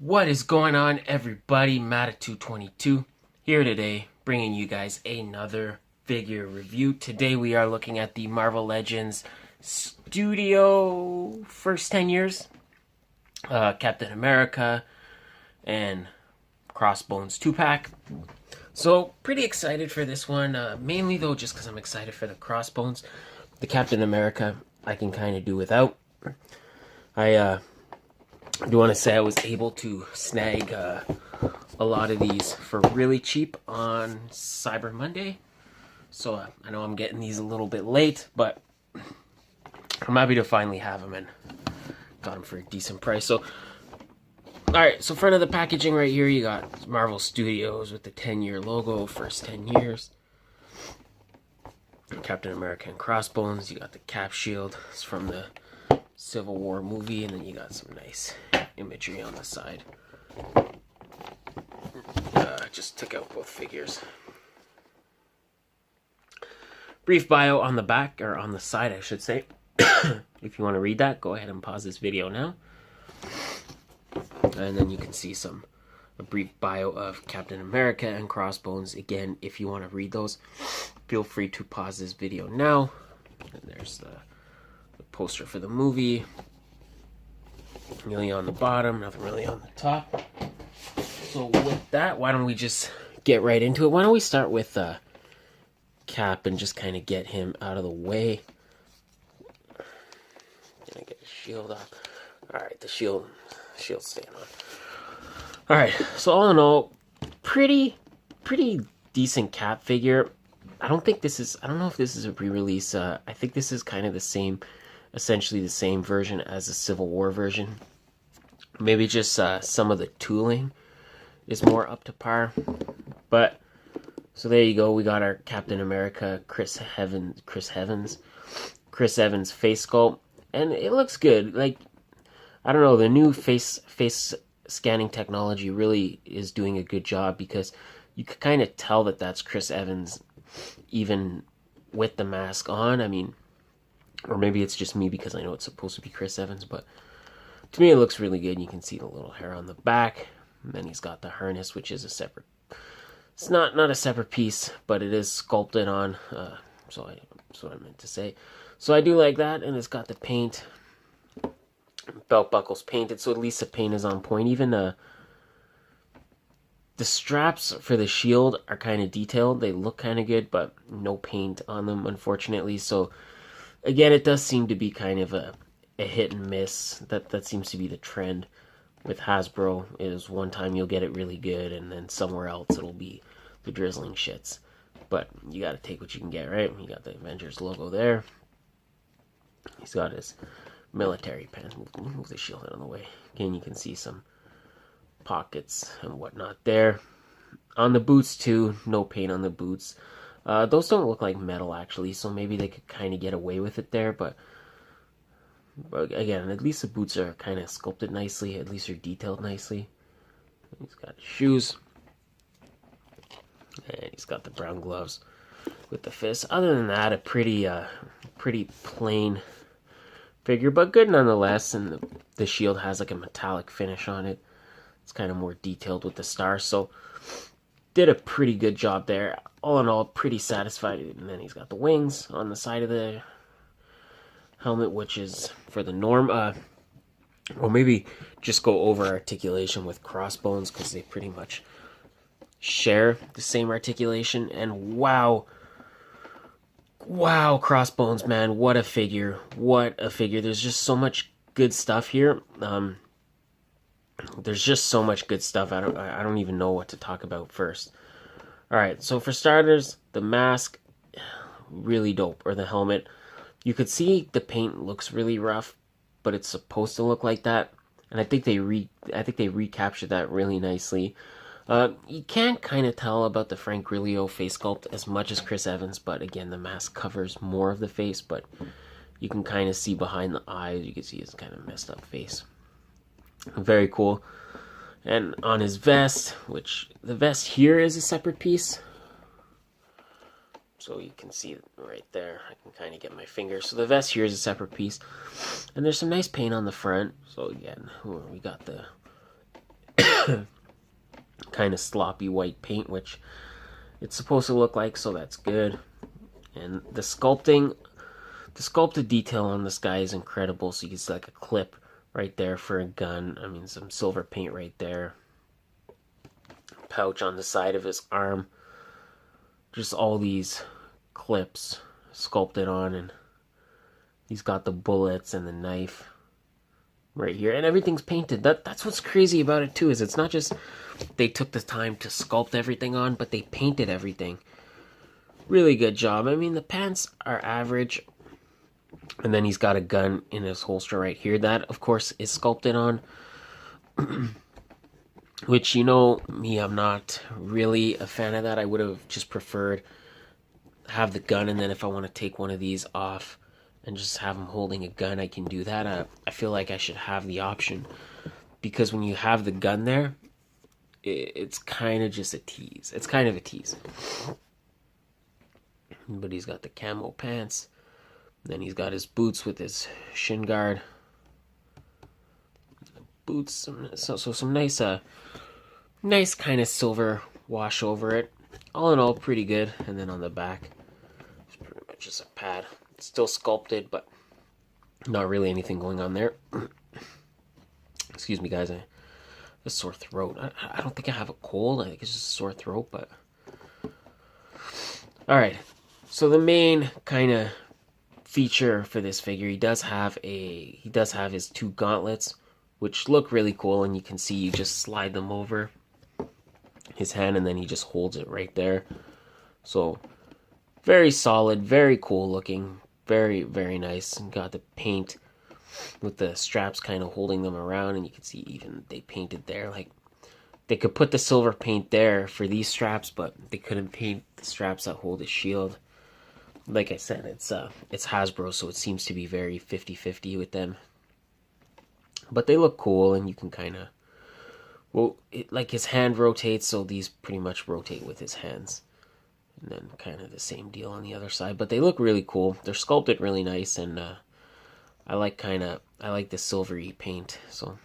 What is going on, everybody? Matta222 here today, bringing you guys another figure review. Today we are looking at the Marvel Legends Studio first 10 years, Captain America and Crossbones 2-pack. So pretty excited for this one, mainly though just because I'm excited for the Crossbones. The Captain America I can kind of do without. I do want to say I was able to snag a lot of these for really cheap on Cyber Monday. So I know I'm getting these a little bit late, but I'm happy to finally have them and got them for a decent price. So, alright, so front of the packaging right here, you got Marvel Studios with the 10-year logo, first 10 years. Captain America and Crossbones, you got the cap shield. It's from the Civil War movie, and then you got some nice imagery on the side. Just took out both figures. Brief bio on the back, or on the side I should say. If you want to read that, go ahead and pause this video now. And then you can see a brief bio of Captain America and Crossbones. Again, if you want to read those, feel free to pause this video now. And there's the poster for the movie. Really on the bottom, nothing really on the top. So with that, why don't we just get right into it? Why don't we start with Cap and just kind of get him out of the way. Gonna get his shield off. Alright, the shield's staying on. Alright, so all in all, pretty decent Cap figure. I don't know if this is a pre-release. I think this is kind of the same, essentially the same version as the Civil War version. Maybe just some of the tooling is more up to par. But so there you go. We got our Captain America Chris Evans face sculpt, and it looks good. Like, I don't know, the new face scanning technology really is doing a good job, because you could kind of tell that that's Chris Evans even with the mask on. I mean, or maybe it's just me because I know it's supposed to be Chris Evans, but to me it looks really good. You can see the little hair on the back, and then he's got the harness, which is a separate, it's not a separate piece, but it is sculpted on, so that's what I meant to say. So I do like that, and it's got the paint, belt buckles painted, so at least the paint is on point. Even the straps for the shield are kind of detailed. They look kind of good, but no paint on them, unfortunately. So again, it does seem to be kind of a hit and miss. That seems to be the trend with Hasbro, is one time you'll get it really good, and then somewhere else it'll be the drizzling shits. But you gotta take what you can get, right? You got the Avengers logo there. He's got his military pants. Move the shield out of the way. Again, you can see some pockets and whatnot there. On the boots too, no paint on the boots. Those don't look like metal actually, so maybe they could kind of get away with it there, but again, at least the boots are kind of sculpted nicely, at least they're detailed nicely. He's got shoes, and he's got the brown gloves with the fist. Other than that, a pretty plain figure, but good nonetheless. And the shield has like a metallic finish on it. It's kind of more detailed with the stars, so did a pretty good job there. All in all, pretty satisfied. And then he's got the wings on the side of the helmet, which is for the norm. Or maybe just go over articulation with Crossbones, because they pretty much share the same articulation. And wow, Crossbones, man, what a figure. There's just so much good stuff here. There's just so much good stuff. I don't even know what to talk about first. Alright, so for starters, the mask, really dope, or the helmet. You could see the paint looks really rough, but it's supposed to look like that, and I think they recaptured that really nicely. You can't kind of tell about the Frank Grillo face sculpt as much as Chris Evans, but again, the mask covers more of the face, but you can kind of see behind the eyes. You can see his kind of messed up face. Very cool. And on his vest, which the vest here is a separate piece, so you can see it right there. I can kind of get my finger. So the vest here is a separate piece, and there's some nice paint on the front. So again, we got the kind of sloppy white paint, which it's supposed to look like, so that's good. And the sculpted detail on this guy is incredible. So you can see like a clip right there for a gun. I mean, some silver paint right there. Pouch on the side of his arm. Just all these clips sculpted on, and he's got the bullets and the knife right here, and everything's painted. That's what's crazy about it too, is it's not just they took the time to sculpt everything on, but they painted everything. Really good job. I mean, the pants are average, and then he's got a gun in his holster right here. That, of course, is sculpted on. Which, you know me, I'm not really a fan of that. I would have just preferred have the gun, and then if I want to take one of these off and just have him holding a gun, I can do that. I feel like I should have the option, because when you have the gun there, it's kind of just a tease. It's kind of a tease. But he's got the camo pants. Then he's got his boots with his shin guard. Boots, so some nice kind of silver wash over it. All in all, pretty good. And then on the back, it's pretty much just a pad. It's still sculpted, but not really anything going on there. Excuse me, guys. I have a sore throat. I don't think I have a cold. I think it's just a sore throat, but... Alright. So the main kind of feature for this figure, he does have his two gauntlets, which look really cool, and you can see you just slide them over his hand, and then he just holds it right there. So very solid, very cool looking, very, very nice. And got the paint with the straps kind of holding them around, and you can see even they painted there. Like, they could put the silver paint there for these straps, but they couldn't paint the straps that hold his shield. Like I said, it's Hasbro, so it seems to be very 50-50 with them. But they look cool, and you can kind of... Well, like his hand rotates, so these pretty much rotate with his hands. And then kind of the same deal on the other side. But they look really cool. They're sculpted really nice, and I like the silvery paint, so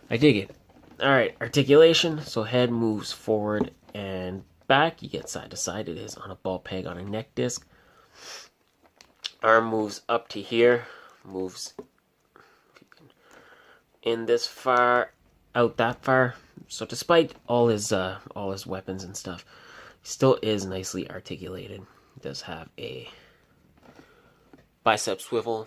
I dig it. Alright, articulation. So head moves forward and back. You get side to side. It is on a ball peg on a neck disc. Arm moves up to here. Moves in this far, out that far. So despite all his weapons and stuff, he still is nicely articulated. He does have a bicep swivel.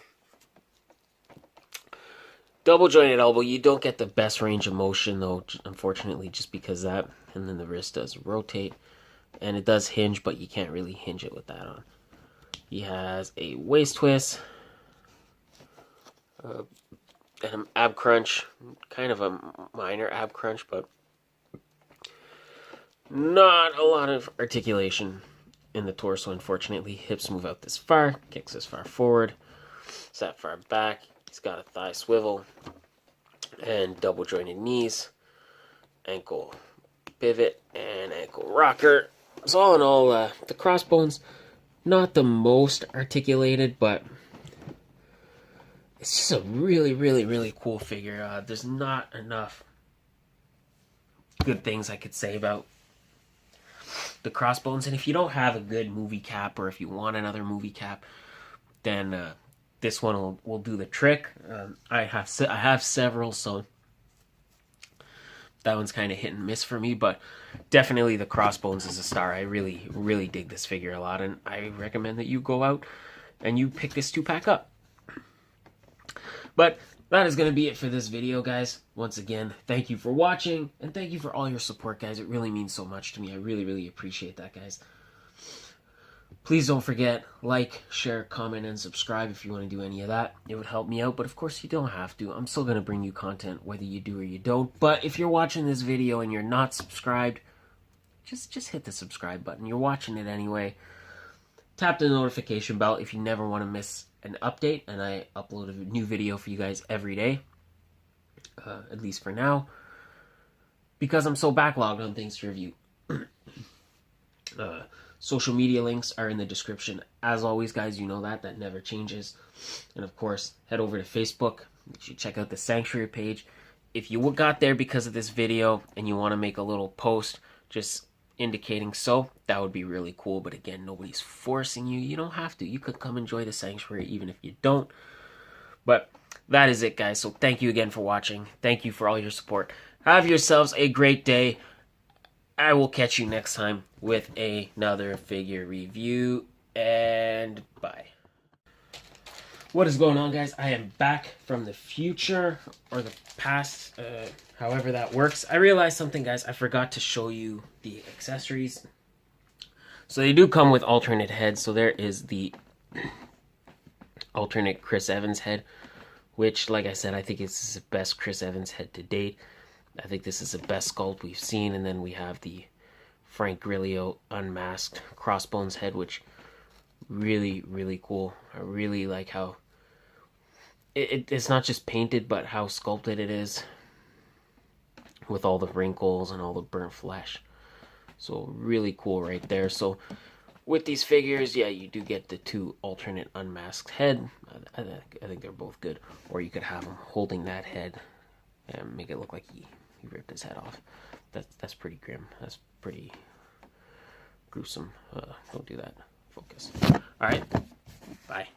Double jointed elbow. You don't get the best range of motion though, unfortunately, just because that. And then the wrist does rotate. And it does hinge, but you can't really hinge it with that on. He has a waist twist. And an ab crunch. Kind of a minor ab crunch, but not a lot of articulation in the torso, unfortunately. Hips move out this far. Kicks this far forward. It's that far back. He's got a thigh swivel. And double jointed knees. Ankle pivot and ankle rocker. So all in all, the Crossbones, not the most articulated, but it's just a really, really, really cool figure. There's not enough good things I could say about the Crossbones. And if you don't have a good movie cap, or if you want another movie cap, then this one will do the trick. I have several, so that one's kind of hit and miss for me, but definitely the Crossbones is a star. I really, really dig this figure a lot, and I recommend that you go out and you pick this 2-pack up. But that is going to be it for this video, guys. Once again, thank you for watching, and thank you for all your support, guys. It really means so much to me. I really, really appreciate that, guys. Please don't forget, like, share, comment, and subscribe if you want to do any of that. It would help me out, but of course you don't have to. I'm still going to bring you content whether you do or you don't. But if you're watching this video and you're not subscribed, just hit the subscribe button. You're watching it anyway. Tap the notification bell if you never want to miss an update. And I upload a new video for you guys every day, at least for now, because I'm so backlogged on things to review. Social media links are in the description. As always, guys, you know that never changes. And of course, head over to Facebook. You should check out the Sanctuary page. if you got there because of this video and you want to make a little post just indicating so, that would be really cool. But again, nobody's forcing you. You don't have to. You could come enjoy the sanctuary even if you don't. But that is it, guys. So thank you again for watching. Thank you for all your support. Have yourselves a great day. I will catch you next time with another figure review, and bye. What is going on, guys? I am back from the future, or the past, however that works. I realized something, guys. I forgot to show you the accessories. So they do come with alternate heads. So there is the alternate Chris Evans head, which, like I said, I think is the best Chris Evans head to date. I think this is the best sculpt we've seen. And then we have the Frank Grillo unmasked Crossbones head, which really, really cool. I really like how it's not just painted, but how sculpted it is with all the wrinkles and all the burnt flesh. So really cool right there. So with these figures, yeah, you do get the 2 alternate unmasked head. I think they're both good. Or you could have him holding that head and make it look like he ripped his head off. That's pretty grim. That's pretty gruesome. Don't do that. Focus. All right. Bye.